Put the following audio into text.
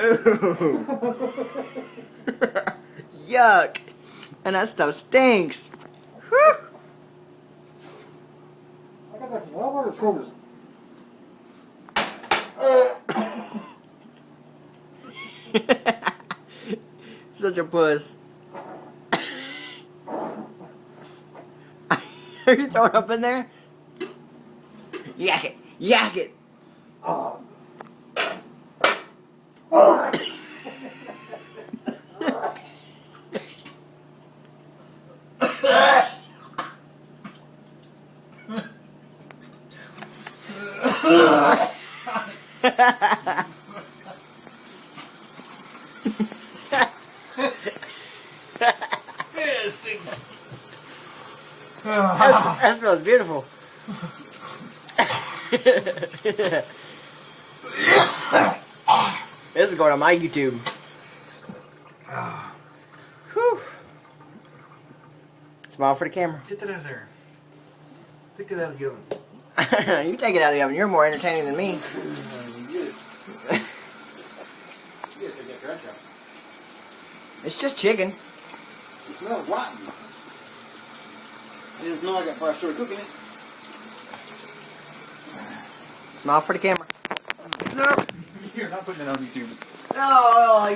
Ooh. Yuck. And that stuff stinks. Whew. I got that from Walmart or Kroger's. Such a puss. Are you throwing up in there? Yak it. Yak it. Oh. That smells beautiful. This is going on my YouTube. Whew. Smile for the camera. Get that out of there. Take it out of the oven. You take it out of the oven. You're more entertaining than me. You get it. You get that trash out. It's just chicken. It smells rotten. It doesn't smell like that before I started cooking it. Smile for the camera. You're not putting it on YouTube. No,